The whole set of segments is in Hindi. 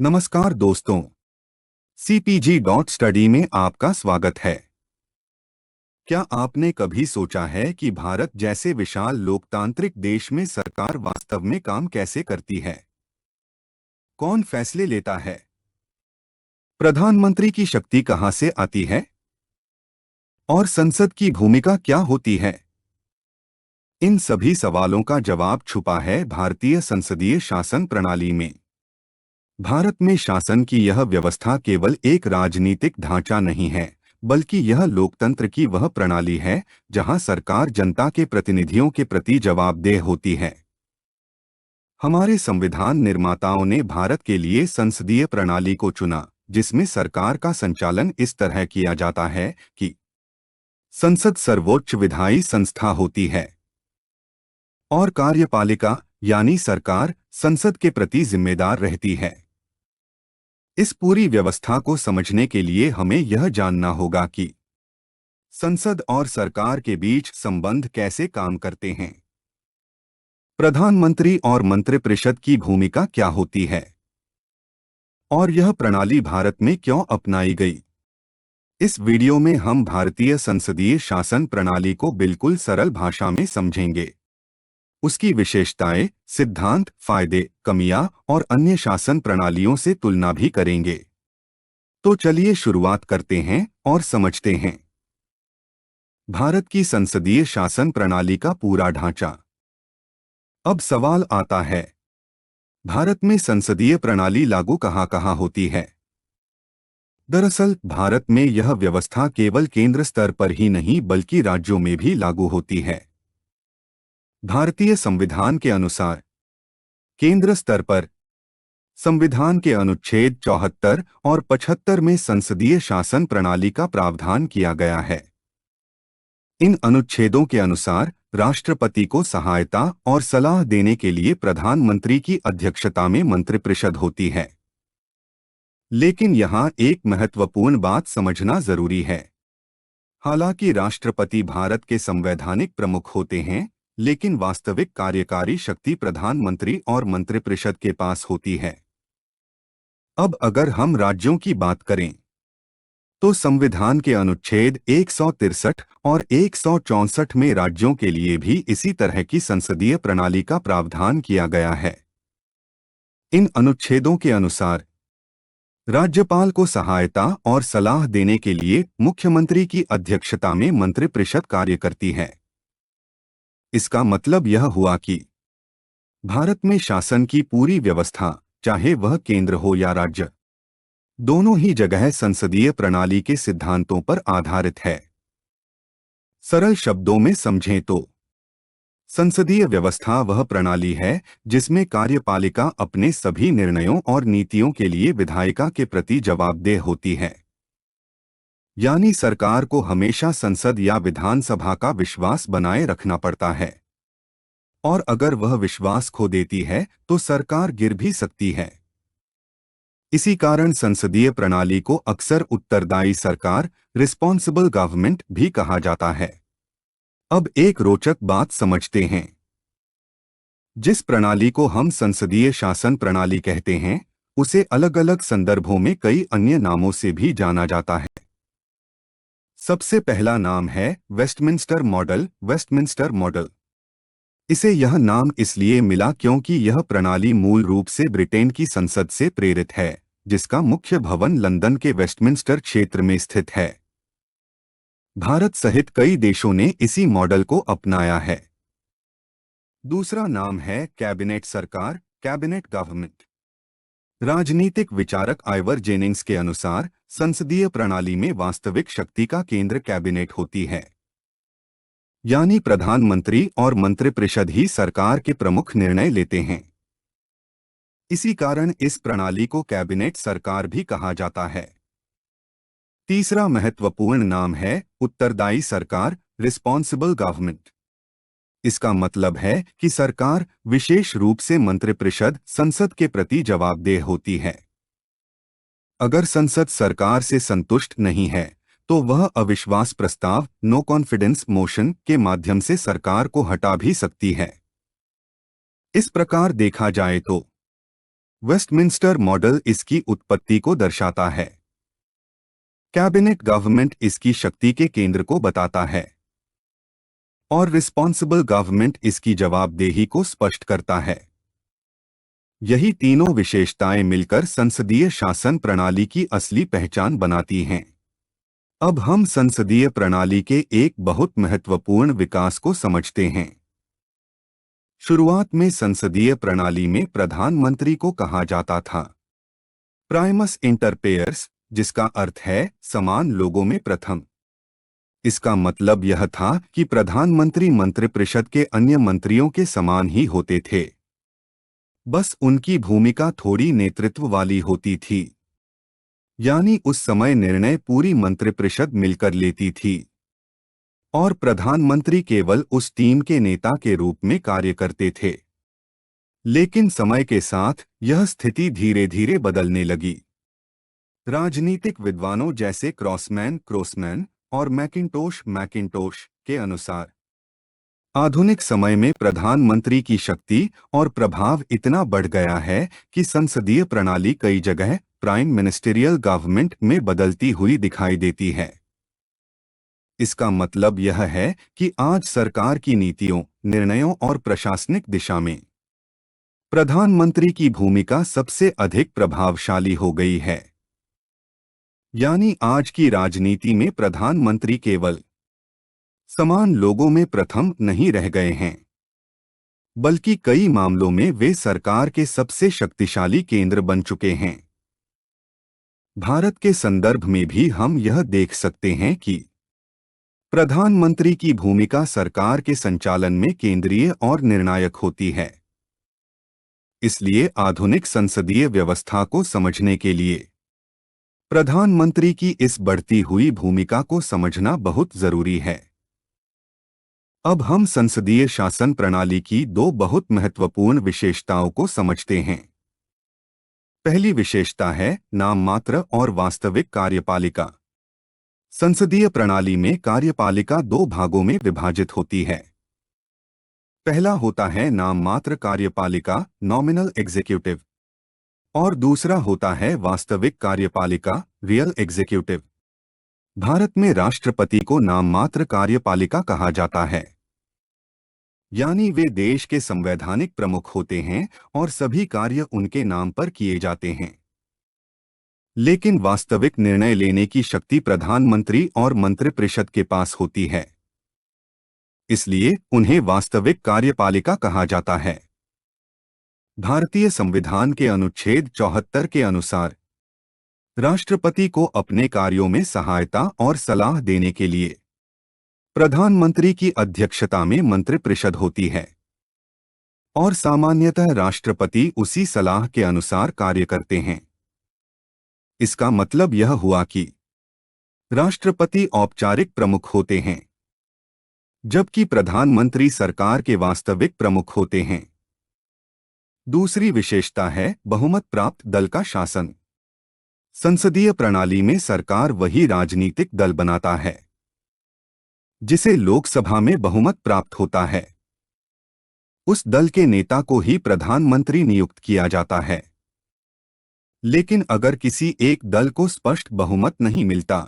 नमस्कार दोस्तों, सीपीजी डॉट स्टडी में आपका स्वागत है। क्या आपने कभी सोचा है कि भारत जैसे विशाल लोकतांत्रिक देश में सरकार वास्तव में काम कैसे करती है? कौन फैसले लेता है? प्रधानमंत्री की शक्ति कहां से आती है? और संसद की भूमिका क्या होती है? इन सभी सवालों का जवाब छुपा है भारतीय संसदीय शासन प्रणाली में। भारत में शासन की यह व्यवस्था केवल एक राजनीतिक ढांचा नहीं है, बल्कि यह लोकतंत्र की वह प्रणाली है जहां सरकार जनता के प्रतिनिधियों के प्रति जवाबदेह होती है। हमारे संविधान निर्माताओं ने भारत के लिए संसदीय प्रणाली को चुना, जिसमें सरकार का संचालन इस तरह किया जाता है कि संसद सर्वोच्च विधायी संस्था होती है और कार्यपालिका यानी सरकार संसद के प्रति जिम्मेदार रहती है। इस पूरी व्यवस्था को समझने के लिए हमें यह जानना होगा कि संसद और सरकार के बीच संबंध कैसे काम करते हैं। प्रधानमंत्री और मंत्रिपरिषद की भूमिका क्या होती है और यह प्रणाली भारत में क्यों अपनाई गई। इस वीडियो में हम भारतीय संसदीय शासन प्रणाली को बिल्कुल सरल भाषा में समझेंगे, उसकी विशेषताएं, सिद्धांत, फायदे, कमियां और अन्य शासन प्रणालियों से तुलना भी करेंगे। तो चलिए शुरुआत करते हैं और समझते हैं भारत की संसदीय शासन प्रणाली का पूरा ढांचा। अब सवाल आता है, भारत में संसदीय प्रणाली लागू कहाँ होती है? दरअसल भारत में यह व्यवस्था केवल केंद्र स्तर पर ही नहीं बल्कि राज्यों में भी लागू होती है। भारतीय संविधान के अनुसार केंद्र स्तर पर संविधान के अनुच्छेद 74 और 75 में संसदीय शासन प्रणाली का प्रावधान किया गया है। इन अनुच्छेदों के अनुसार राष्ट्रपति को सहायता और सलाह देने के लिए प्रधानमंत्री की अध्यक्षता में मंत्रिपरिषद होती है। लेकिन यहाँ एक महत्वपूर्ण बात समझना जरूरी है। हालांकि राष्ट्रपति भारत के संवैधानिक प्रमुख होते हैं, लेकिन वास्तविक कार्यकारी शक्ति प्रधानमंत्री और मंत्रिपरिषद के पास होती है। अब अगर हम राज्यों की बात करें तो संविधान के अनुच्छेद 163 और 164 में राज्यों के लिए भी इसी तरह की संसदीय प्रणाली का प्रावधान किया गया है। इन अनुच्छेदों के अनुसार राज्यपाल को सहायता और सलाह देने के लिए मुख्यमंत्री की अध्यक्षता में मंत्रिपरिषद कार्य करती है। इसका मतलब यह हुआ कि भारत में शासन की पूरी व्यवस्था, चाहे वह केंद्र हो या राज्य, दोनों ही जगह संसदीय प्रणाली के सिद्धांतों पर आधारित है। सरल शब्दों में समझें तो संसदीय व्यवस्था वह प्रणाली है जिसमें कार्यपालिका अपने सभी निर्णयों और नीतियों के लिए विधायिका के प्रति जवाबदेह होती है। यानी सरकार को हमेशा संसद या विधानसभा का विश्वास बनाए रखना पड़ता है, और अगर वह विश्वास खो देती है तो सरकार गिर भी सकती है। इसी कारण संसदीय प्रणाली को अक्सर उत्तरदायी सरकार, रिस्पॉन्सिबल गवर्नमेंट भी कहा जाता है। अब एक रोचक बात समझते हैं। जिस प्रणाली को हम संसदीय शासन प्रणाली कहते हैं, उसे अलग अलग संदर्भों में कई अन्य नामों से भी जाना जाता है। सबसे पहला नाम है वेस्टमिंस्टर मॉडल। वेस्टमिंस्टर मॉडल, इसे यह नाम इसलिए मिला क्योंकि यह प्रणाली मूल रूप से ब्रिटेन की संसद से प्रेरित है, जिसका मुख्य भवन लंदन के वेस्टमिंस्टर क्षेत्र में स्थित है। भारत सहित कई देशों ने इसी मॉडल को अपनाया है। दूसरा नाम है कैबिनेट सरकार, कैबिनेट गवर्नमेंट। राजनीतिक विचारक आइवर जेनिंग्स के अनुसार संसदीय प्रणाली में वास्तविक शक्ति का केंद्र कैबिनेट होती है, यानी प्रधानमंत्री और मंत्रिपरिषद ही सरकार के प्रमुख निर्णय लेते हैं। इसी कारण इस प्रणाली को कैबिनेट सरकार भी कहा जाता है। तीसरा महत्वपूर्ण नाम है उत्तरदायी सरकार, रिस्पॉन्सिबल गवर्नमेंट। इसका मतलब है कि सरकार, विशेष रूप से मंत्रिपरिषद, संसद के प्रति जवाबदेह होती है। अगर संसद सरकार से संतुष्ट नहीं है तो वह अविश्वास प्रस्ताव, नो कॉन्फिडेंस मोशन के माध्यम से सरकार को हटा भी सकती है। इस प्रकार देखा जाए तो वेस्टमिंस्टर मॉडल इसकी उत्पत्ति को दर्शाता है। कैबिनेट गवर्नमेंट इसकी शक्ति के केंद्र को बताता है और रिस्पॉन्सिबल गवर्नमेंट इसकी जवाबदेही को स्पष्ट करता है। यही तीनों विशेषताएं मिलकर संसदीय शासन प्रणाली की असली पहचान बनाती हैं। अब हम संसदीय प्रणाली के एक बहुत महत्वपूर्ण विकास को समझते हैं। शुरुआत में संसदीय प्रणाली में प्रधानमंत्री को कहा जाता था प्राइमस इंटर पेयर्स, जिसका अर्थ है समान लोगों में प्रथम। इसका मतलब यह था कि प्रधानमंत्री मंत्रिपरिषद के अन्य मंत्रियों के समान ही होते थे, बस उनकी भूमिका थोड़ी नेतृत्व वाली होती थी। यानी उस समय निर्णय पूरी मंत्रिपरिषद मिलकर लेती थी और प्रधानमंत्री केवल उस टीम के नेता के रूप में कार्य करते थे। लेकिन समय के साथ यह स्थिति धीरे धीरे बदलने लगी। राजनीतिक विद्वानों जैसे क्रॉसमैन और मैकिंटोश के अनुसार आधुनिक समय में प्रधानमंत्री की शक्ति और प्रभाव इतना बढ़ गया है कि संसदीय प्रणाली कई जगह प्राइम मिनिस्टेरियल गवर्नमेंट में बदलती हुई दिखाई देती है। इसका मतलब यह है कि आज सरकार की नीतियों, निर्णयों और प्रशासनिक दिशा में प्रधानमंत्री की भूमिका सबसे अधिक प्रभावशाली हो गई है। यानी आज की राजनीति में प्रधानमंत्री केवल समान लोगों में प्रथम नहीं रह गए हैं, बल्कि कई मामलों में वे सरकार के सबसे शक्तिशाली केंद्र बन चुके हैं। भारत के संदर्भ में भी हम यह देख सकते हैं कि प्रधानमंत्री की भूमिका सरकार के संचालन में केंद्रीय और निर्णायक होती है। इसलिए आधुनिक संसदीय व्यवस्था को समझने के लिए प्रधानमंत्री की इस बढ़ती हुई भूमिका को समझना बहुत जरूरी है। अब हम संसदीय शासन प्रणाली की दो बहुत महत्वपूर्ण विशेषताओं को समझते हैं। पहली विशेषता है नाम मात्र और वास्तविक कार्यपालिका। संसदीय प्रणाली में कार्यपालिका दो भागों में विभाजित होती है। पहला होता है नाम मात्र कार्यपालिका, नॉमिनल एग्जीक्यूटिव, और दूसरा होता है वास्तविक कार्यपालिका, रियल एग्जीक्यूटिव। भारत में राष्ट्रपति को नाम मात्र कार्यपालिका कहा जाता है, यानी वे देश के संवैधानिक प्रमुख होते हैं और सभी कार्य उनके नाम पर किए जाते हैं। लेकिन वास्तविक निर्णय लेने की शक्ति प्रधानमंत्री और मंत्रिपरिषद के पास होती है, इसलिए उन्हें वास्तविक कार्यपालिका कहा जाता है। भारतीय संविधान के अनुच्छेद 74 के अनुसार राष्ट्रपति को अपने कार्यों में सहायता और सलाह देने के लिए प्रधानमंत्री की अध्यक्षता में मंत्रिपरिषद होती है और सामान्यतः राष्ट्रपति उसी सलाह के अनुसार कार्य करते हैं। इसका मतलब यह हुआ कि राष्ट्रपति औपचारिक प्रमुख होते हैं, जबकि प्रधानमंत्री सरकार के वास्तविक प्रमुख होते हैं। दूसरी विशेषता है बहुमत प्राप्त दल का शासन। संसदीय प्रणाली में सरकार वही राजनीतिक दल बनाता है जिसे लोकसभा में बहुमत प्राप्त होता है। उस दल के नेता को ही प्रधानमंत्री नियुक्त किया जाता है। लेकिन अगर किसी एक दल को स्पष्ट बहुमत नहीं मिलता,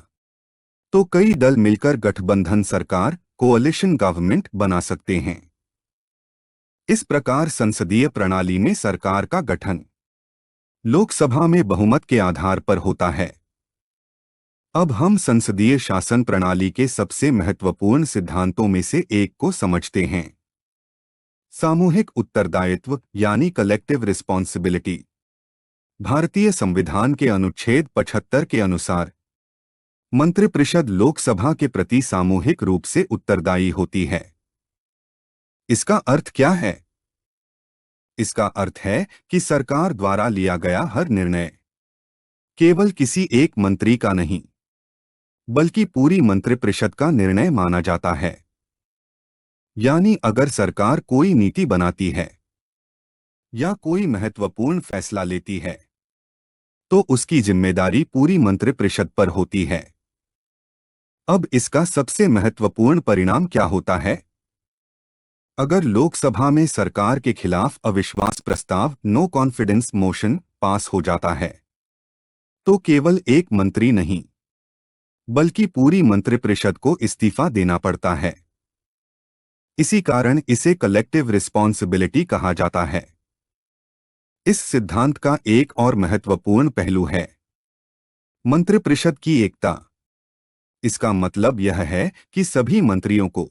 तो कई दल मिलकर गठबंधन सरकार, कोअलिशन गवर्नमेंट बना सकते हैं। इस प्रकार संसदीय प्रणाली में सरकार का गठन लोकसभा में बहुमत के आधार पर होता है। अब हम संसदीय शासन प्रणाली के सबसे महत्वपूर्ण सिद्धांतों में से एक को समझते हैं, सामूहिक उत्तरदायित्व यानी कलेक्टिव रिस्पॉन्सिबिलिटी। भारतीय संविधान के अनुच्छेद 75 के अनुसार मंत्रिपरिषद लोकसभा के प्रति सामूहिक रूप से उत्तरदायी होती है। इसका अर्थ क्या है? इसका अर्थ है कि सरकार द्वारा लिया गया हर निर्णय केवल किसी एक मंत्री का नहीं, बल्कि पूरी मंत्रिपरिषद का निर्णय माना जाता है। यानी अगर सरकार कोई नीति बनाती है या कोई महत्वपूर्ण फैसला लेती है, तो उसकी जिम्मेदारी पूरी मंत्रिपरिषद पर होती है। अब इसका सबसे महत्वपूर्ण परिणाम क्या होता है? अगर लोकसभा में सरकार के खिलाफ अविश्वास प्रस्ताव नो कॉन्फिडेंस मोशन पास हो जाता है तो केवल एक मंत्री नहीं बल्कि पूरी मंत्रिपरिषद को इस्तीफा देना पड़ता है। इसी कारण इसे कलेक्टिव रिस्पॉन्सिबिलिटी कहा जाता है। इस सिद्धांत का एक और महत्वपूर्ण पहलू है मंत्रिपरिषद की एकता। इसका मतलब यह है कि सभी मंत्रियों को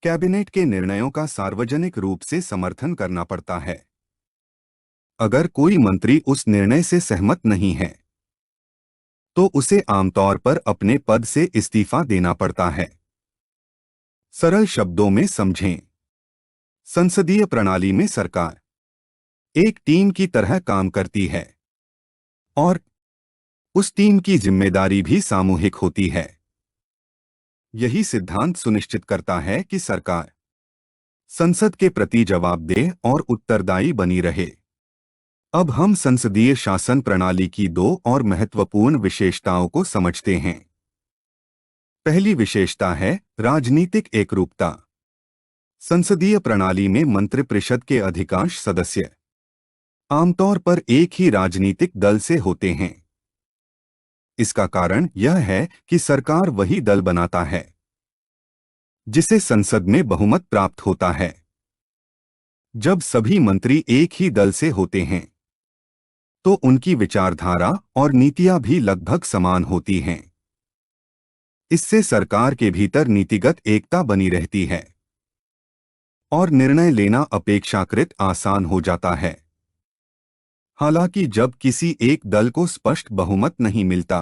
कैबिनेट के निर्णयों का सार्वजनिक रूप से समर्थन करना पड़ता है। अगर कोई मंत्री उस निर्णय से सहमत नहीं है तो उसे आमतौर पर अपने पद से इस्तीफा देना पड़ता है। सरल शब्दों में समझें, संसदीय प्रणाली में सरकार एक टीम की तरह काम करती है और उस टीम की जिम्मेदारी भी सामूहिक होती है। यही सिद्धांत सुनिश्चित करता है कि सरकार संसद के प्रति जवाबदेह और उत्तरदायी बनी रहे। अब हम संसदीय शासन प्रणाली की दो और महत्वपूर्ण विशेषताओं को समझते हैं। पहली विशेषता है राजनीतिक एकरूपता। संसदीय प्रणाली में मंत्रिपरिषद के अधिकांश सदस्य आमतौर पर एक ही राजनीतिक दल से होते हैं। इसका कारण यह है कि सरकार वही दल बनाता है जिसे संसद में बहुमत प्राप्त होता है। जब सभी मंत्री एक ही दल से होते हैं तो उनकी विचारधारा और नीतियां भी लगभग समान होती हैं। इससे सरकार के भीतर नीतिगत एकता बनी रहती है और निर्णय लेना अपेक्षाकृत आसान हो जाता है। हालांकि जब किसी एक दल को स्पष्ट बहुमत नहीं मिलता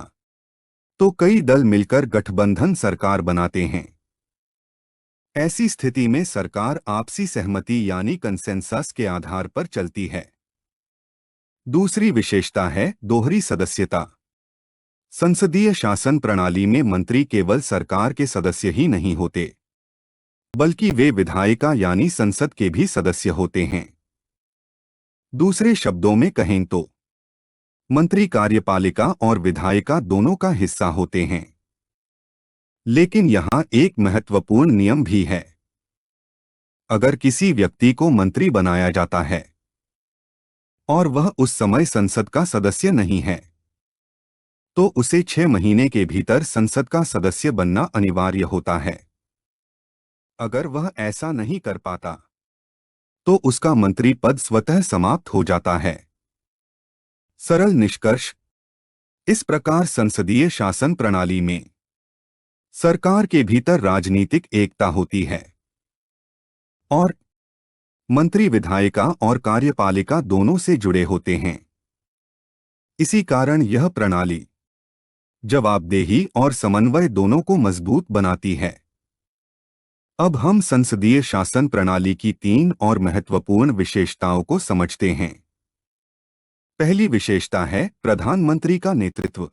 तो कई दल मिलकर गठबंधन सरकार बनाते हैं। ऐसी स्थिति में सरकार आपसी सहमति यानी कंसेंसस के आधार पर चलती है। दूसरी विशेषता है दोहरी सदस्यता। संसदीय शासन प्रणाली में मंत्री केवल सरकार के सदस्य ही नहीं होते बल्कि वे विधायिका यानी संसद के भी सदस्य होते हैं। दूसरे शब्दों में कहें तो मंत्री कार्यपालिका और विधायिका दोनों का हिस्सा होते हैं। लेकिन यहां एक महत्वपूर्ण नियम भी है। अगर किसी व्यक्ति को मंत्री बनाया जाता है और वह उस समय संसद का सदस्य नहीं है तो उसे 6 महीने के भीतर संसद का सदस्य बनना अनिवार्य होता है। अगर वह ऐसा नहीं कर पाता तो उसका मंत्री पद स्वतः समाप्त हो जाता है। सरल निष्कर्ष, इस प्रकार संसदीय शासन प्रणाली में सरकार के भीतर राजनीतिक एकता होती है और मंत्री विधायिका और कार्यपालिका दोनों से जुड़े होते हैं। इसी कारण यह प्रणाली जवाबदेही और समन्वय दोनों को मजबूत बनाती है। अब हम संसदीय शासन प्रणाली की 3 और महत्वपूर्ण विशेषताओं को समझते हैं। पहली विशेषता है प्रधानमंत्री का नेतृत्व।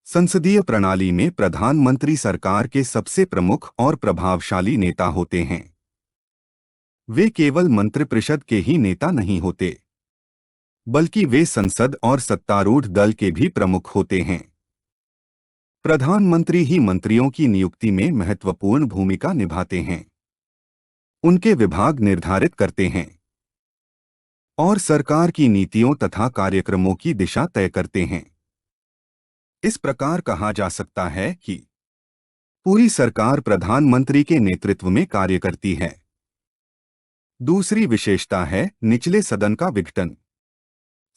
संसदीय प्रणाली में प्रधानमंत्री सरकार के सबसे प्रमुख और प्रभावशाली नेता होते हैं। वे केवल मंत्रिपरिषद के ही नेता नहीं होते बल्कि वे संसद और सत्तारूढ़ दल के भी प्रमुख होते हैं। प्रधानमंत्री ही मंत्रियों की नियुक्ति में महत्वपूर्ण भूमिका निभाते हैं, उनके विभाग निर्धारित करते हैं और सरकार की नीतियों तथा कार्यक्रमों की दिशा तय करते हैं। इस प्रकार कहा जा सकता है कि पूरी सरकार प्रधानमंत्री के नेतृत्व में कार्य करती है। दूसरी विशेषता है निचले सदन का विघटन।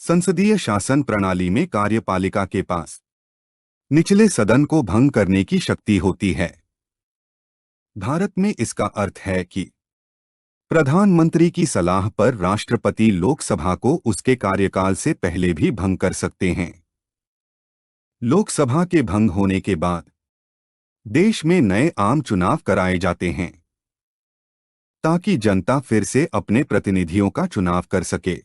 संसदीय शासन प्रणाली में कार्यपालिका के पास निचले सदन को भंग करने की शक्ति होती है। भारत में इसका अर्थ है कि प्रधानमंत्री की सलाह पर राष्ट्रपति लोकसभा को उसके कार्यकाल से पहले भी भंग कर सकते हैं। लोकसभा के भंग होने के बाद देश में नए आम चुनाव कराए जाते हैं ताकि जनता फिर से अपने प्रतिनिधियों का चुनाव कर सके।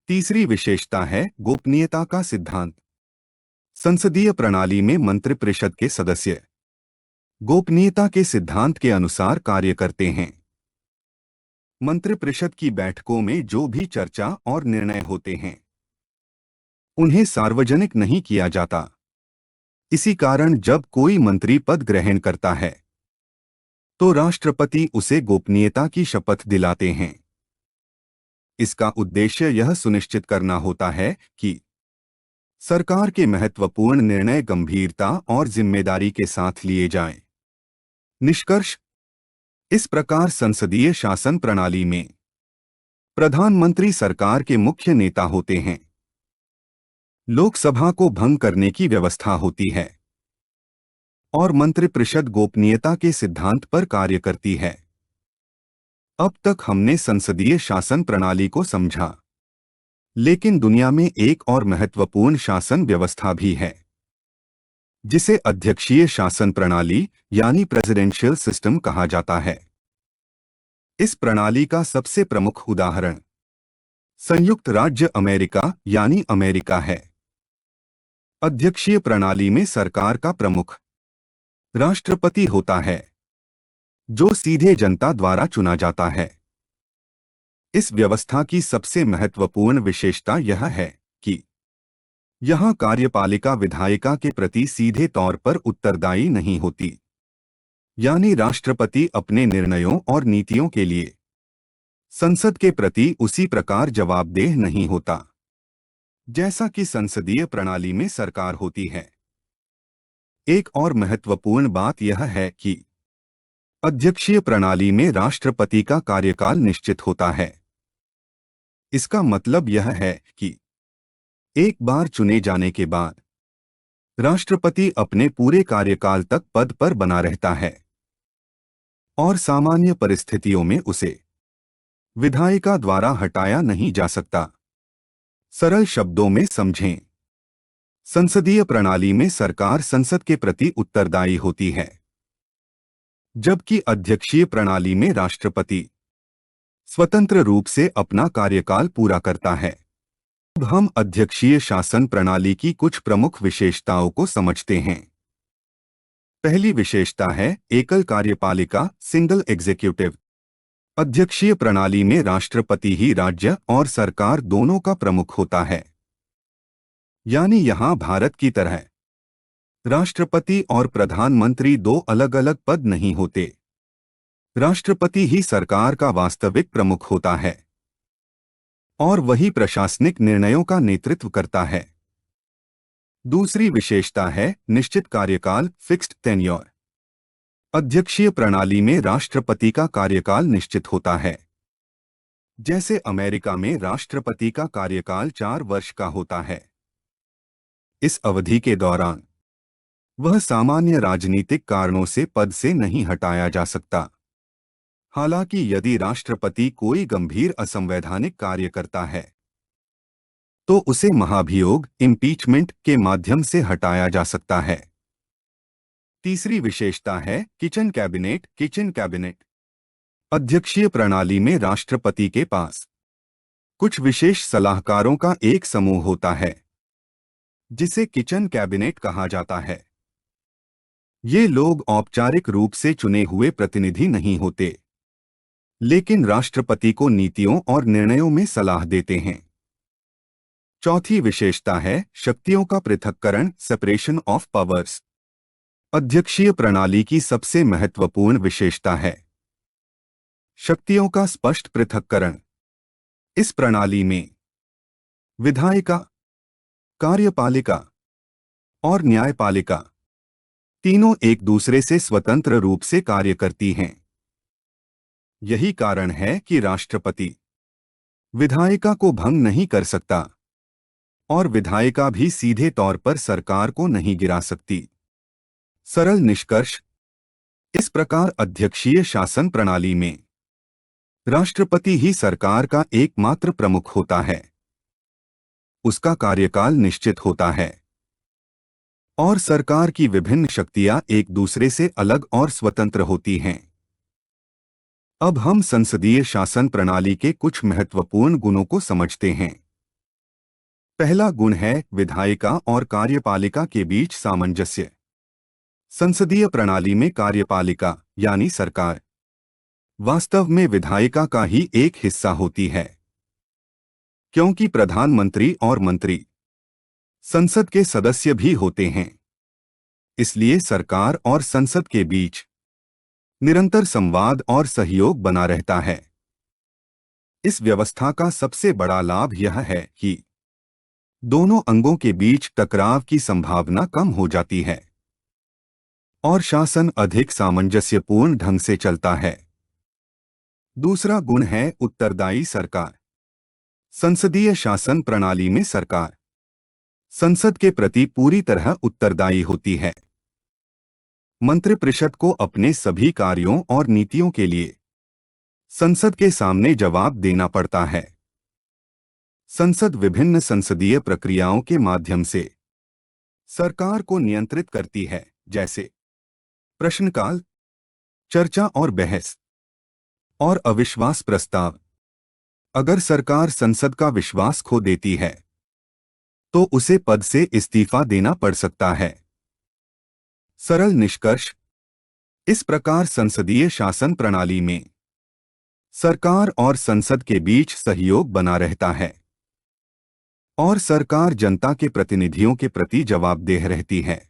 तीसरी विशेषता है गोपनीयता का सिद्धांत। संसदीय प्रणाली में मंत्रिपरिषद के सदस्य गोपनीयता के सिद्धांत के अनुसार कार्य करते हैं। मंत्रिपरिषद की बैठकों में जो भी चर्चा और निर्णय होते हैं उन्हें सार्वजनिक नहीं किया जाता। इसी कारण जब कोई मंत्री पद ग्रहण करता है तो राष्ट्रपति उसे गोपनीयता की शपथ दिलाते हैं। इसका उद्देश्य यह सुनिश्चित करना होता है कि सरकार के महत्वपूर्ण निर्णय गंभीरता और जिम्मेदारी के साथ लिए जाएं। निष्कर्ष: इस प्रकार संसदीय शासन प्रणाली में प्रधानमंत्री सरकार के मुख्य नेता होते हैं। लोकसभा को भंग करने की व्यवस्था होती है और मंत्रिपरिषद गोपनीयता के सिद्धांत पर कार्य करती है। अब तक हमने संसदीय शासन प्रणाली को समझा, लेकिन दुनिया में एक और महत्वपूर्ण शासन व्यवस्था भी है, जिसे अध्यक्षीय शासन प्रणाली यानी प्रेसिडेंशियल सिस्टम कहा जाता है। इस प्रणाली का सबसे प्रमुख उदाहरण संयुक्त राज्य अमेरिका यानी अमेरिका है। अध्यक्षीय प्रणाली में सरकार का प्रमुख राष्ट्रपति होता है, जो सीधे जनता द्वारा चुना जाता है। इस व्यवस्था की सबसे महत्वपूर्ण विशेषता यह है कि यहां कार्यपालिका विधायिका के प्रति सीधे तौर पर उत्तरदायी नहीं होती, यानी राष्ट्रपति अपने निर्णयों और नीतियों के लिए संसद के प्रति उसी प्रकार जवाबदेह नहीं होता जैसा कि संसदीय प्रणाली में सरकार होती है। एक और महत्वपूर्ण बात यह है कि अध्यक्षीय प्रणाली में राष्ट्रपति का कार्यकाल निश्चित होता है। इसका मतलब यह है कि एक बार चुने जाने के बाद राष्ट्रपति अपने पूरे कार्यकाल तक पद पर बना रहता है और सामान्य परिस्थितियों में उसे विधायिका द्वारा हटाया नहीं जा सकता। सरल शब्दों में समझें, संसदीय प्रणाली में सरकार संसद के प्रति उत्तरदायी होती है, जबकि अध्यक्षीय प्रणाली में राष्ट्रपति स्वतंत्र रूप से अपना कार्यकाल पूरा करता है। अब हम अध्यक्षीय शासन प्रणाली की कुछ प्रमुख विशेषताओं को समझते हैं। पहली विशेषता है एकल कार्यपालिका, सिंगल एग्जीक्यूटिव। अध्यक्षीय प्रणाली में राष्ट्रपति ही राज्य और सरकार दोनों का प्रमुख होता है, यानी यहां भारत की तरह राष्ट्रपति और प्रधानमंत्री दो अलग अलग पद नहीं होते। राष्ट्रपति ही सरकार का वास्तविक प्रमुख होता है और वही प्रशासनिक निर्णयों का नेतृत्व करता है। दूसरी विशेषता है निश्चित कार्यकाल, फिक्स्ड टेन्योर। अध्यक्षीय प्रणाली में राष्ट्रपति का कार्यकाल निश्चित होता है। जैसे अमेरिका में राष्ट्रपति का कार्यकाल 4 वर्ष का होता है। इस अवधि के दौरान वह सामान्य राजनीतिक कारणों से पद से नहीं हटाया जा सकता। हालांकि यदि राष्ट्रपति कोई गंभीर असंवैधानिक कार्य करता है, तो उसे महाभियोग, इम्पीचमेंट के माध्यम से हटाया जा सकता है। तीसरी विशेषता है किचन कैबिनेट। अध्यक्षीय प्रणाली में राष्ट्रपति के पास कुछ विशेष सलाहकारों का एक समूह होता है, जिसे किचन कैबिनेट कहा जाता है। ये लोग औपचारिक रूप से चुने हुए प्रतिनिधि नहीं होते, लेकिन राष्ट्रपति को नीतियों और निर्णयों में सलाह देते हैं। चौथी विशेषता है शक्तियों का पृथक्करण, सेपरेशन ऑफ पावर्स। अध्यक्षीय प्रणाली की सबसे महत्वपूर्ण विशेषता है शक्तियों का स्पष्ट पृथक्करण। इस प्रणाली में विधायिका, कार्यपालिका और न्यायपालिका तीनों एक दूसरे से स्वतंत्र रूप से कार्य करती हैं। यही कारण है कि राष्ट्रपति विधायिका को भंग नहीं कर सकता और विधायिका भी सीधे तौर पर सरकार को नहीं गिरा सकती। सरल निष्कर्ष: इस प्रकार अध्यक्षीय शासन प्रणाली में राष्ट्रपति ही सरकार का एकमात्र प्रमुख होता है। उसका कार्यकाल निश्चित होता है और सरकार की विभिन्न शक्तियां एक दूसरे से अलग और स्वतंत्र होती हैं। अब हम संसदीय शासन प्रणाली के कुछ महत्वपूर्ण गुणों को समझते हैं। पहला गुण है विधायिका और कार्यपालिका के बीच सामंजस्य। संसदीय प्रणाली में कार्यपालिका यानी सरकार वास्तव में विधायिका का ही एक हिस्सा होती है, क्योंकि प्रधानमंत्री और मंत्री संसद के सदस्य भी होते हैं। इसलिए सरकार और संसद के बीच निरंतर संवाद और सहयोग बना रहता है। इस व्यवस्था का सबसे बड़ा लाभ यह है कि दोनों अंगों के बीच टकराव की संभावना कम हो जाती है और शासन अधिक सामंजस्यपूर्ण ढंग से चलता है। दूसरा गुण है उत्तरदायी सरकार। संसदीय शासन प्रणाली में सरकार संसद के प्रति पूरी तरह उत्तरदायी होती है। मंत्रिपरिषद को अपने सभी कार्यों और नीतियों के लिए संसद के सामने जवाब देना पड़ता है। संसद विभिन्न संसदीय प्रक्रियाओं के माध्यम से सरकार को नियंत्रित करती है, जैसे प्रश्नकाल, चर्चा और बहस और अविश्वास प्रस्ताव। अगर सरकार संसद का विश्वास खो देती है तो उसे पद से इस्तीफा देना पड़ सकता है। सरल निष्कर्ष, इस प्रकार संसदीय शासन प्रणाली में सरकार और संसद के बीच सहयोग बना रहता है और सरकार जनता के प्रतिनिधियों के प्रति जवाबदेह रहती है।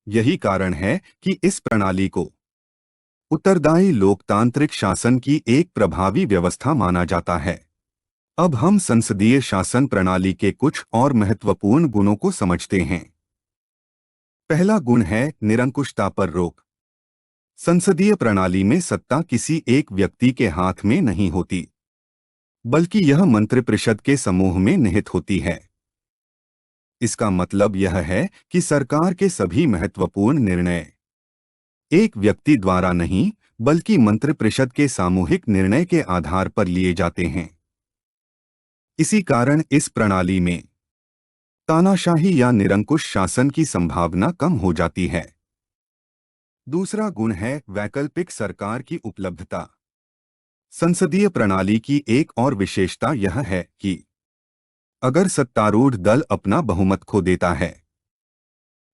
यही कारण है कि इस प्रणाली को उत्तरदायी लोकतांत्रिक शासन की एक प्रभावी व्यवस्था माना जाता है। अब हम संसदीय शासन प्रणाली के कुछ और महत्वपूर्ण गुणों को समझते हैं। पहला गुण है निरंकुशता पर रोक। संसदीय प्रणाली में सत्ता किसी एक व्यक्ति के हाथ में नहीं होती, बल्कि यह मंत्रिपरिषद के समूह में निहित होती है। इसका मतलब यह है कि सरकार के सभी महत्वपूर्ण निर्णय एक व्यक्ति द्वारा नहीं, बल्कि मंत्रिपरिषद के सामूहिक निर्णय के आधार पर लिए जाते हैं। इसी कारण इस प्रणाली में तानाशाही या निरंकुश शासन की संभावना कम हो जाती है। दूसरा गुण है वैकल्पिक सरकार की उपलब्धता। संसदीय प्रणाली की एक और विशेषता यह है कि अगर सत्तारूढ़ दल अपना बहुमत खो देता है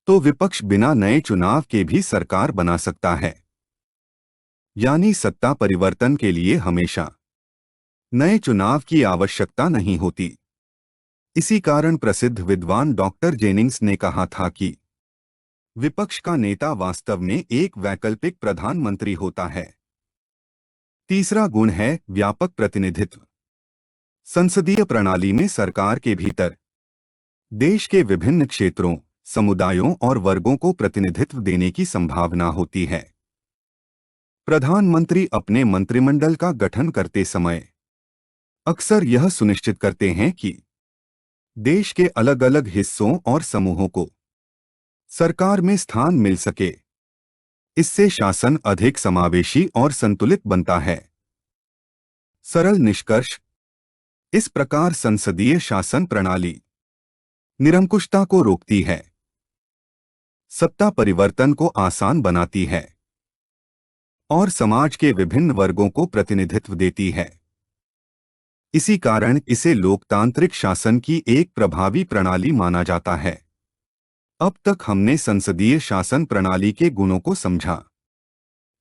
तो विपक्ष बिना नए चुनाव के भी सरकार बना सकता है। यानी सत्ता परिवर्तन के लिए हमेशा नए चुनाव की आवश्यकता नहीं होती। इसी कारण प्रसिद्ध विद्वान डॉक्टर जेनिंग्स ने कहा था कि विपक्ष का नेता वास्तव में एक वैकल्पिक प्रधानमंत्री होता है। तीसरा गुण है व्यापक प्रतिनिधित्व। संसदीय प्रणाली में सरकार के भीतर देश के विभिन्न क्षेत्रों, समुदायों और वर्गों को प्रतिनिधित्व देने की संभावना होती है। प्रधानमंत्री अपने मंत्रिमंडल का गठन करते समय अक्सर यह सुनिश्चित करते हैं कि देश के अलग अलग हिस्सों और समूहों को सरकार में स्थान मिल सके। इससे शासन अधिक समावेशी और संतुलित बनता है। सरल निष्कर्ष, इस प्रकार संसदीय शासन प्रणाली निरंकुशता को रोकती है, सत्ता परिवर्तन को आसान बनाती है और समाज के विभिन्न वर्गों को प्रतिनिधित्व देती है। इसी कारण इसे लोकतांत्रिक शासन की एक प्रभावी प्रणाली माना जाता है। अब तक हमने संसदीय शासन प्रणाली के गुणों को समझा,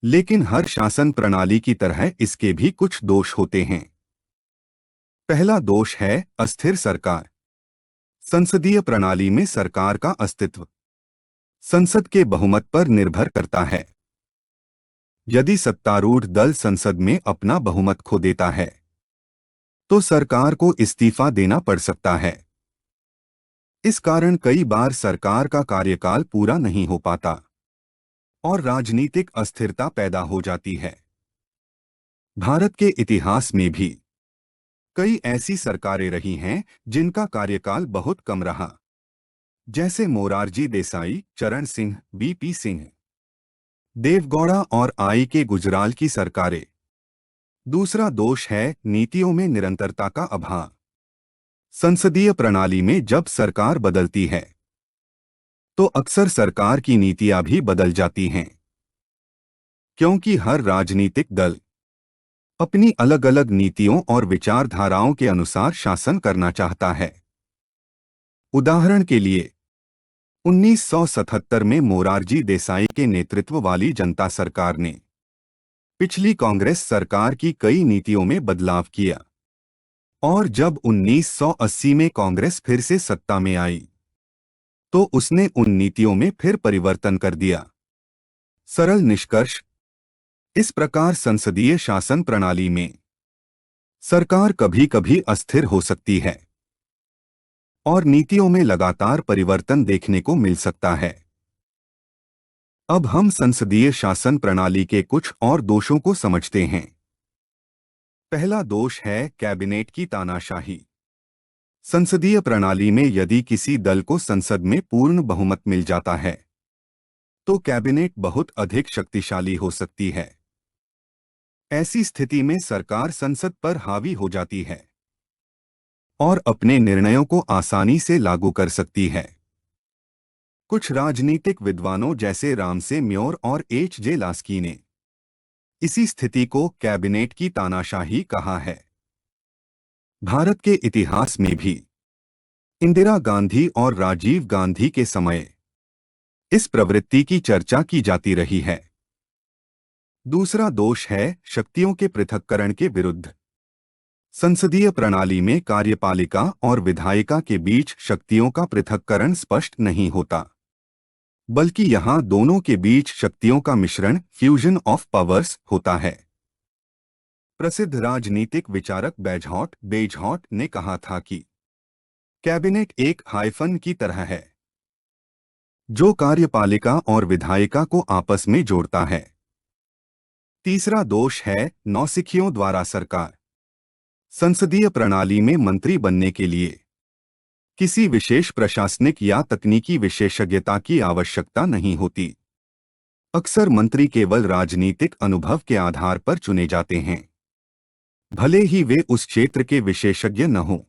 लेकिन हर शासन प्रणाली की तरह इसके भी कुछ दोष होते हैं। पहला दोष है अस्थिर सरकार। संसदीय प्रणाली में सरकार का अस्तित्व संसद के बहुमत पर निर्भर करता है। यदि सत्तारूढ़ दल संसद में अपना बहुमत खो देता है तो सरकार को इस्तीफा देना पड़ सकता है। इस कारण कई बार सरकार का कार्यकाल पूरा नहीं हो पाता और राजनीतिक अस्थिरता पैदा हो जाती है। भारत के इतिहास में भी कई ऐसी सरकारें रही हैं जिनका कार्यकाल बहुत कम रहा, जैसे मोरारजी देसाई, चरण सिंह, बीपी सिंह, देवगौड़ा और आई.के. गुजराल की सरकारें। दूसरा दोष है नीतियों में निरंतरता का अभाव। संसदीय प्रणाली में जब सरकार बदलती है तो अक्सर सरकार की नीतियां भी बदल जाती हैं, क्योंकि हर राजनीतिक दल अपनी अलग अलग नीतियों और विचारधाराओं के अनुसार शासन करना चाहता है। उदाहरण के लिए 1977 में मोरारजी देसाई के नेतृत्व वाली जनता सरकार ने पिछली कांग्रेस सरकार की कई नीतियों में बदलाव किया और जब 1980 में कांग्रेस फिर से सत्ता में आई तो उसने उन नीतियों में फिर परिवर्तन कर दिया। सरल निष्कर्ष, इस प्रकार संसदीय शासन प्रणाली में सरकार कभी कभी अस्थिर हो सकती है और नीतियों में लगातार परिवर्तन देखने को मिल सकता है। अब हम संसदीय शासन प्रणाली के कुछ और दोषों को समझते हैं। पहला दोष है कैबिनेट की तानाशाही। संसदीय प्रणाली में यदि किसी दल को संसद में पूर्ण बहुमत मिल जाता है तो कैबिनेट बहुत अधिक शक्तिशाली हो सकती है। ऐसी स्थिति में सरकार संसद पर हावी हो जाती है और अपने निर्णयों को आसानी से लागू कर सकती है। कुछ राजनीतिक विद्वानों जैसे रामसे म्योर और H.J. लास्की ने इसी स्थिति को कैबिनेट की तानाशाही कहा है। भारत के इतिहास में भी इंदिरा गांधी और राजीव गांधी के समय इस प्रवृत्ति की चर्चा की जाती रही है। दूसरा दोष है शक्तियों के पृथक्करण के विरुद्ध। संसदीय प्रणाली में कार्यपालिका और विधायिका के बीच शक्तियों का पृथक्करण स्पष्ट नहीं होता, बल्कि यहां दोनों के बीच शक्तियों का मिश्रण फ्यूजन ऑफ पावर्स होता है। प्रसिद्ध राजनीतिक विचारक बेजहॉट ने कहा था कि कैबिनेट एक हाइफन की तरह है जो कार्यपालिका और विधायिका को आपस में जोड़ता है। तीसरा दोष है नौसिखियों द्वारा सरकार। संसदीय प्रणाली में मंत्री बनने के लिए किसी विशेष प्रशासनिक या तकनीकी विशेषज्ञता की आवश्यकता नहीं होती। अक्सर मंत्री केवल राजनीतिक अनुभव के आधार पर चुने जाते हैं, भले ही वे उस क्षेत्र के विशेषज्ञ न हों।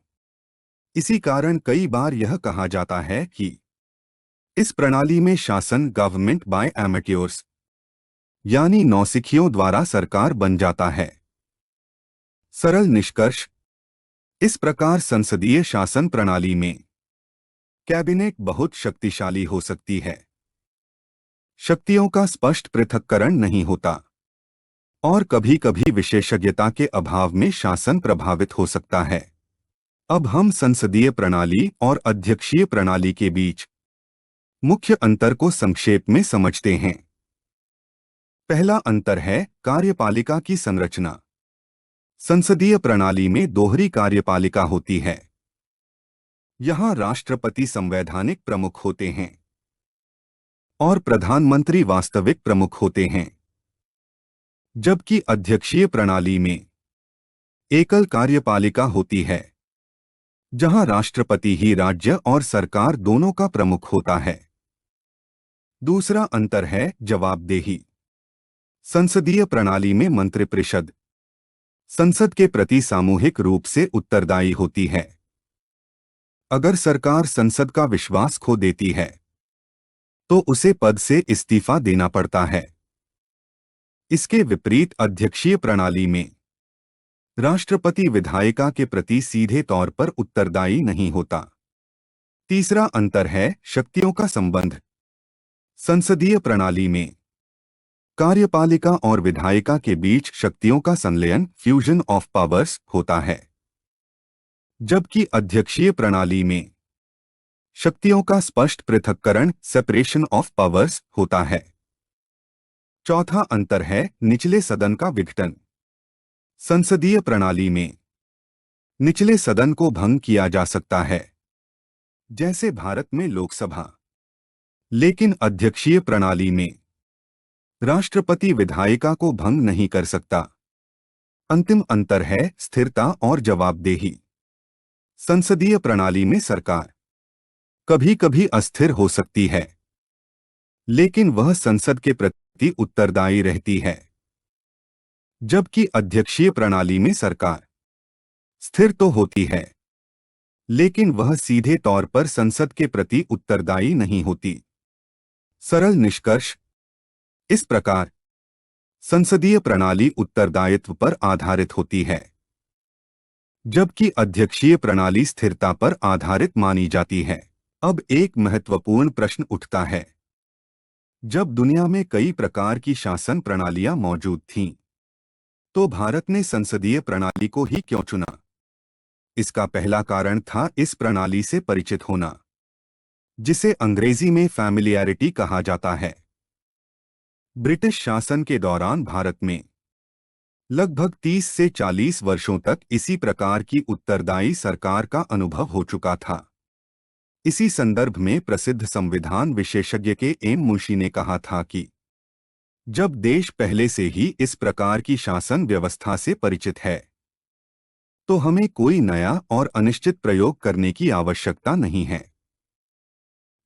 इसी कारण कई बार यह कहा जाता है कि इस प्रणाली में शासन गवर्नमेंट बाय एमेट्योर्स यानी नौसिखियों द्वारा सरकार बन जाता है। सरल निष्कर्ष, इस प्रकार संसदीय शासन प्रणाली में कैबिनेट बहुत शक्तिशाली हो सकती है, शक्तियों का स्पष्ट पृथक्करण नहीं होता और कभी-कभी विशेषज्ञता के अभाव में शासन प्रभावित हो सकता है। अब हम संसदीय प्रणाली और अध्यक्षीय प्रणाली के बीच मुख्य अंतर को संक्षेप में समझते हैं। पहला अंतर है कार्यपालिका की संरचना। संसदीय प्रणाली में दोहरी कार्यपालिका होती है। यहां राष्ट्रपति संवैधानिक प्रमुख होते हैं और प्रधानमंत्री वास्तविक प्रमुख होते हैं, जबकि अध्यक्षीय प्रणाली में एकल कार्यपालिका होती है जहां राष्ट्रपति ही राज्य और सरकार दोनों का प्रमुख होता है। दूसरा अंतर है जवाबदेही। संसदीय प्रणाली में मंत्रिपरिषद संसद के प्रति सामूहिक रूप से उत्तरदायी होती है। अगर सरकार संसद का विश्वास खो देती है तो उसे पद से इस्तीफा देना पड़ता है। इसके विपरीत अध्यक्षीय प्रणाली में राष्ट्रपति विधायिका के प्रति सीधे तौर पर उत्तरदायी नहीं होता। तीसरा अंतर है शक्तियों का संबंध। संसदीय प्रणाली में कार्यपालिका और विधायिका के बीच शक्तियों का संलयन फ्यूजन ऑफ पावर्स होता है, जबकि अध्यक्षीय प्रणाली में शक्तियों का स्पष्ट पृथक्करण सेपरेशन ऑफ पावर्स होता है। चौथा अंतर है निचले सदन का विघटन। संसदीय प्रणाली में निचले सदन को भंग किया जा सकता है, जैसे भारत में लोकसभा, लेकिन अध्यक्षीय प्रणाली में राष्ट्रपति विधायिका को भंग नहीं कर सकता। अंतिम अंतर है स्थिरता और जवाबदेही। संसदीय प्रणाली में सरकार कभी-कभी अस्थिर हो सकती है, लेकिन वह संसद के प्रति उत्तरदायी रहती है, जबकि अध्यक्षीय प्रणाली में सरकार स्थिर तो होती है, लेकिन वह सीधे तौर पर संसद के प्रति उत्तरदायी नहीं होती। सरल निष्कर्ष, इस प्रकार संसदीय प्रणाली उत्तरदायित्व पर आधारित होती है, जबकि अध्यक्षीय प्रणाली स्थिरता पर आधारित मानी जाती है। अब एक महत्वपूर्ण प्रश्न उठता है, जब दुनिया में कई प्रकार की शासन प्रणालियां मौजूद थीं, तो भारत ने संसदीय प्रणाली को ही क्यों चुना? इसका पहला कारण था इस प्रणाली से परिचित होना, जिसे अंग्रेजी में फैमिलियरिटी कहा जाता है। ब्रिटिश शासन के दौरान भारत में लगभग 30 से 40 वर्षों तक इसी प्रकार की उत्तरदायी सरकार का अनुभव हो चुका था। इसी संदर्भ में प्रसिद्ध संविधान विशेषज्ञ के एम मुंशी ने कहा था कि जब देश पहले से ही इस प्रकार की शासन व्यवस्था से परिचित है, तो हमें कोई नया और अनिश्चित प्रयोग करने की आवश्यकता नहीं है।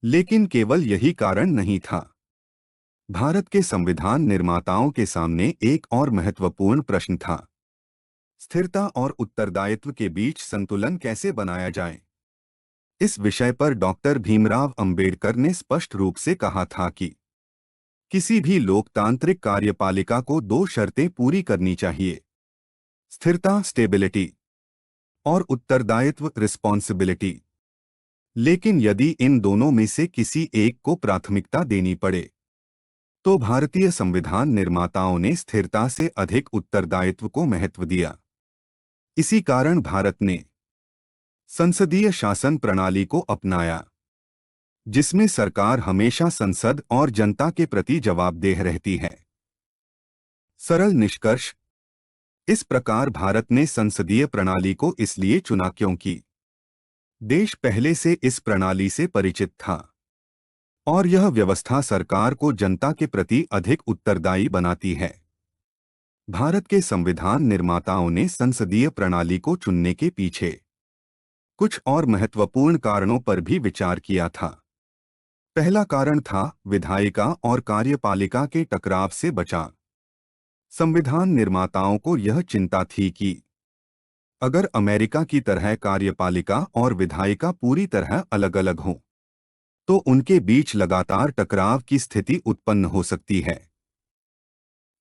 लेकिन केवल यही कारण नहीं था। भारत के संविधान निर्माताओं के सामने एक और महत्वपूर्ण प्रश्न था। स्थिरता और उत्तरदायित्व के बीच संतुलन कैसे बनाया जाए। इस विषय पर डॉक्टर भीमराव अंबेडकर ने स्पष्ट रूप से कहा था कि किसी भी लोकतांत्रिक कार्यपालिका को दो शर्तें पूरी करनी चाहिए: स्थिरता स्टेबिलिटी और उत्तरदायित्व रिस्पॉन्सिबिलिटी। लेकिन यदि इन दोनों में से किसी एक को प्राथमिकता देनी पड़े, तो भारतीय संविधान निर्माताओं ने स्थिरता से अधिक उत्तरदायित्व को महत्व दिया। इसी कारण भारत ने संसदीय शासन प्रणाली को अपनाया, जिसमें सरकार हमेशा संसद और जनता के प्रति जवाबदेह रहती है। सरल निष्कर्ष: इस प्रकार भारत ने संसदीय प्रणाली को इसलिए चुना क्योंकि देश पहले से इस प्रणाली से परिचित था और यह व्यवस्था सरकार को जनता के प्रति अधिक उत्तरदायी बनाती है। भारत के संविधान निर्माताओं ने संसदीय प्रणाली को चुनने के पीछे कुछ और महत्वपूर्ण कारणों पर भी विचार किया था। पहला कारण था विधायिका और कार्यपालिका के टकराव से बचाव। संविधान निर्माताओं को यह चिंता थी कि अगर अमेरिका की तरह कार्यपालिका और विधायिका पूरी तरह अलग-अलग हों, तो उनके बीच लगातार टकराव की स्थिति उत्पन्न हो सकती है।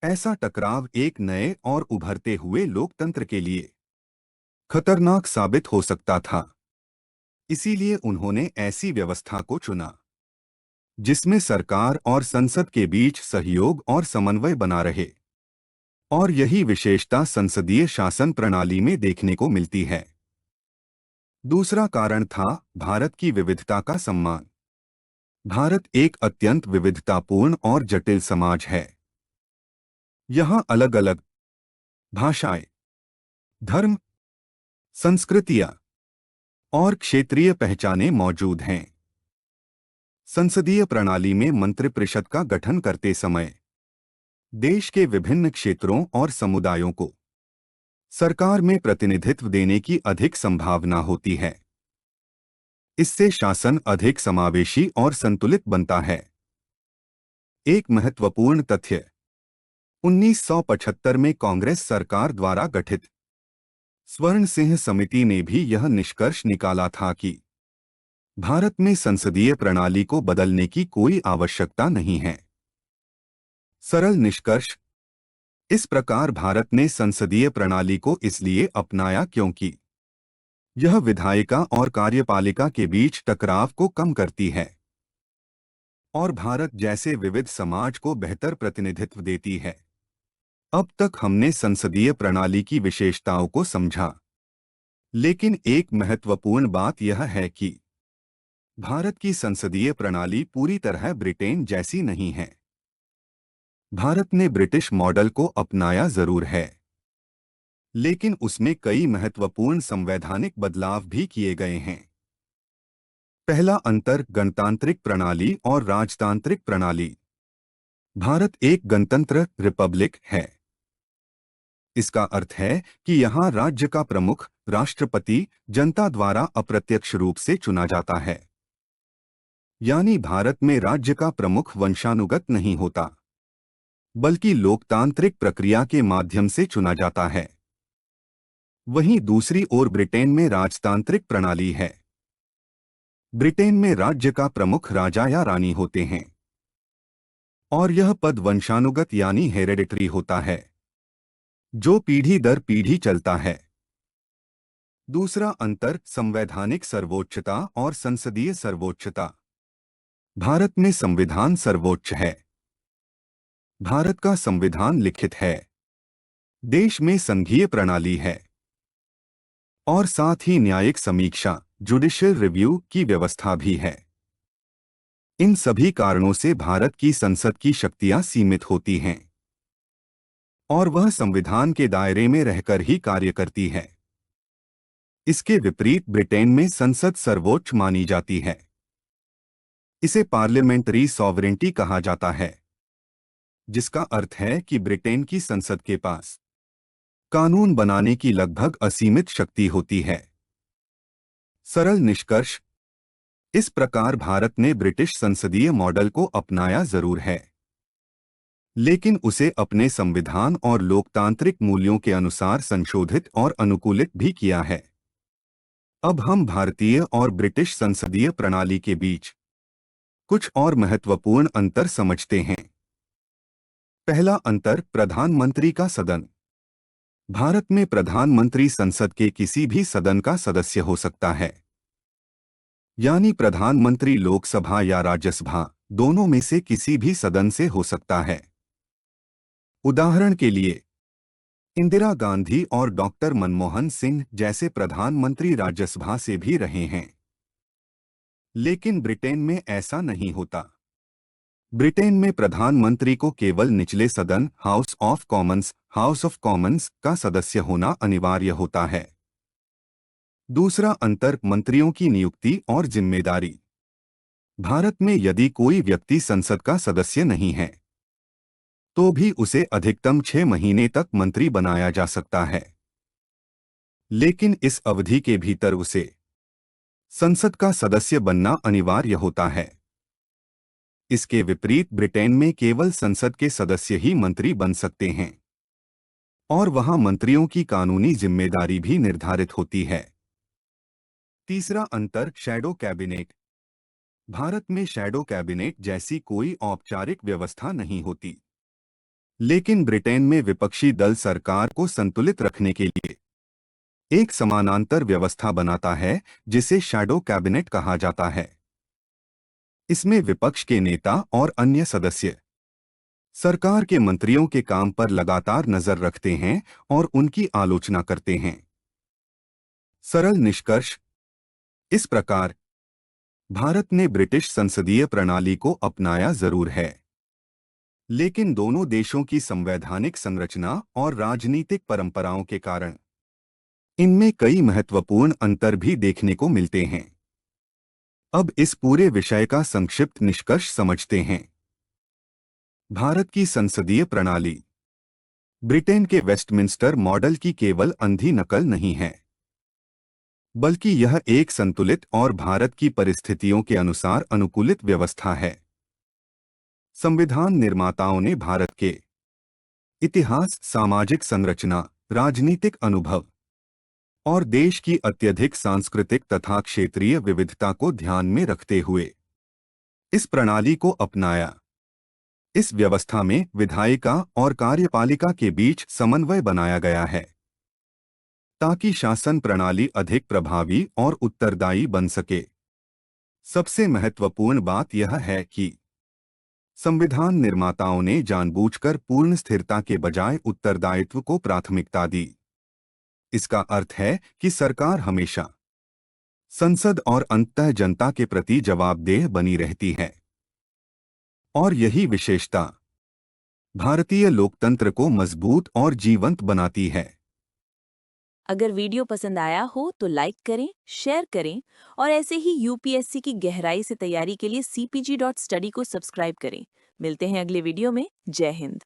ऐसा टकराव एक नए और उभरते हुए लोकतंत्र के लिए खतरनाक साबित हो सकता था। इसीलिए उन्होंने ऐसी व्यवस्था को चुना जिसमें सरकार और संसद के बीच सहयोग और समन्वय बना रहे, और यही विशेषता संसदीय शासन प्रणाली में देखने को मिलती है। दूसरा कारण था भारत की विविधता का सम्मान। भारत एक अत्यंत विविधतापूर्ण और जटिल समाज है। यहाँ अलग अलग भाषाएं, धर्म, संस्कृतियां और क्षेत्रीय पहचानें मौजूद हैं। संसदीय प्रणाली में मंत्रिपरिषद का गठन करते समय देश के विभिन्न क्षेत्रों और समुदायों को सरकार में प्रतिनिधित्व देने की अधिक संभावना होती है। इससे शासन अधिक समावेशी और संतुलित बनता है। एक महत्वपूर्ण तथ्य: 1975 में कांग्रेस सरकार द्वारा गठित स्वर्ण सिंह समिति ने भी यह निष्कर्ष निकाला था कि भारत में संसदीय प्रणाली को बदलने की कोई आवश्यकता नहीं है। सरल निष्कर्ष: इस प्रकार भारत ने संसदीय प्रणाली को इसलिए अपनाया क्योंकि यह विधायिका और कार्यपालिका के बीच टकराव को कम करती है और भारत जैसे विविध समाज को बेहतर प्रतिनिधित्व देती है। अब तक हमने संसदीय प्रणाली की विशेषताओं को समझा, लेकिन एक महत्वपूर्ण बात यह है कि भारत की संसदीय प्रणाली पूरी तरह ब्रिटेन जैसी नहीं है। भारत ने ब्रिटिश मॉडल को अपनाया जरूर है, लेकिन उसमें कई महत्वपूर्ण संवैधानिक बदलाव भी किए गए हैं। पहला अंतर गणतांत्रिक प्रणाली और राजतांत्रिक प्रणाली। भारत एक गणतंत्र रिपब्लिक है। इसका अर्थ है कि यहाँ राज्य का प्रमुख राष्ट्रपति जनता द्वारा अप्रत्यक्ष रूप से चुना जाता है। यानी भारत में राज्य का प्रमुख वंशानुगत नहीं होता, बल्कि लोकतांत्रिक प्रक्रिया के माध्यम से चुना जाता है। वहीं दूसरी ओर ब्रिटेन में राजतांत्रिक प्रणाली है। ब्रिटेन में राज्य का प्रमुख राजा या रानी होते हैं और यह पद वंशानुगत यानी हेरेडिटरी होता है, जो पीढ़ी दर पीढ़ी चलता है। दूसरा अंतर संवैधानिक सर्वोच्चता और संसदीय सर्वोच्चता। भारत में संविधान सर्वोच्च है। भारत का संविधान लिखित है। देश में संघीय प्रणाली है और साथ ही न्यायिक समीक्षा जुडिशियल रिव्यू की व्यवस्था भी है। इन सभी कारणों से भारत की संसद की शक्तियां सीमित होती हैं और वह संविधान के दायरे में रहकर ही कार्य करती है। इसके विपरीत ब्रिटेन में संसद सर्वोच्च मानी जाती है। इसे पार्लियामेंट्री सॉवरेनिटी कहा जाता है, जिसका अर्थ है कि ब्रिटेन की संसद के पास कानून बनाने की लगभग असीमित शक्ति होती है। सरल निष्कर्ष, इस प्रकार भारत ने ब्रिटिश संसदीय मॉडल को अपनाया जरूर है, लेकिन उसे अपने संविधान और लोकतांत्रिक मूल्यों के अनुसार संशोधित और अनुकूलित भी किया है। अब हम भारतीय और ब्रिटिश संसदीय प्रणाली के बीच कुछ और महत्वपूर्ण अंतर समझते हैं। पहला अंतर, प्रधानमंत्री का सदन। भारत में प्रधानमंत्री संसद के किसी भी सदन का सदस्य हो सकता है, यानी प्रधानमंत्री लोकसभा या राज्यसभा दोनों में से किसी भी सदन से हो सकता है। उदाहरण के लिए, इंदिरा गांधी और डॉक्टर मनमोहन सिंह जैसे प्रधानमंत्री राज्यसभा से भी रहे हैं। लेकिन ब्रिटेन में ऐसा नहीं होता। ब्रिटेन में प्रधानमंत्री को केवल निचले सदन हाउस ऑफ कॉमन्स का सदस्य होना अनिवार्य होता है। दूसरा अंतर, मंत्रियों की नियुक्ति और जिम्मेदारी। भारत में यदि कोई व्यक्ति संसद का सदस्य नहीं है, तो भी उसे अधिकतम 6 महीने तक मंत्री बनाया जा सकता है, लेकिन इस अवधि के भीतर उसे संसद का सदस्य बनना अनिवार्य होता है। इसके विपरीत ब्रिटेन में केवल संसद के सदस्य ही मंत्री बन सकते हैं और वहां मंत्रियों की कानूनी जिम्मेदारी भी निर्धारित होती है। तीसरा अंतर, शैडो कैबिनेट। भारत में शैडो कैबिनेट जैसी कोई औपचारिक व्यवस्था नहीं होती, लेकिन ब्रिटेन में विपक्षी दल सरकार को संतुलित रखने के लिए एक समानांतर व्यवस्था बनाता है, जिसे शैडो कैबिनेट कहा जाता है। इसमें विपक्ष के नेता और अन्य सदस्य सरकार के मंत्रियों के काम पर लगातार नजर रखते हैं और उनकी आलोचना करते हैं। सरल निष्कर्ष, इस प्रकार भारत ने ब्रिटिश संसदीय प्रणाली को अपनाया जरूर है, लेकिन दोनों देशों की संवैधानिक संरचना और राजनीतिक परंपराओं के कारण इनमें कई महत्वपूर्ण अंतर भी देखने को मिलते हैं। अब इस पूरे विषय का संक्षिप्त निष्कर्ष समझते हैं। भारत की संसदीय प्रणाली ब्रिटेन के वेस्टमिंस्टर मॉडल की केवल अंधी नकल नहीं है, बल्कि यह एक संतुलित और भारत की परिस्थितियों के अनुसार अनुकूलित व्यवस्था है। संविधान निर्माताओं ने भारत के इतिहास, सामाजिक संरचना, राजनीतिक अनुभव और देश की अत्यधिक सांस्कृतिक तथा क्षेत्रीय विविधता को ध्यान में रखते हुए इस प्रणाली को अपनाया। इस व्यवस्था में विधायिका और कार्यपालिका के बीच समन्वय बनाया गया है, ताकि शासन प्रणाली अधिक प्रभावी और उत्तरदायी बन सके। सबसे महत्वपूर्ण बात यह है कि संविधान निर्माताओं ने जानबूझकर पूर्ण स्थिरता के बजाय उत्तरदायित्व को प्राथमिकता दी। इसका अर्थ है कि सरकार हमेशा संसद और अंततः जनता के प्रति जवाबदेह बनी रहती है, और यही विशेषता भारतीय लोकतंत्र को मजबूत और जीवंत बनाती है। अगर वीडियो पसंद आया हो तो लाइक करें, शेयर करें और ऐसे ही यूपीएससी की गहराई से तैयारी के लिए cpg.study को सब्सक्राइब करें। मिलते हैं अगले वीडियो में। जय हिंद।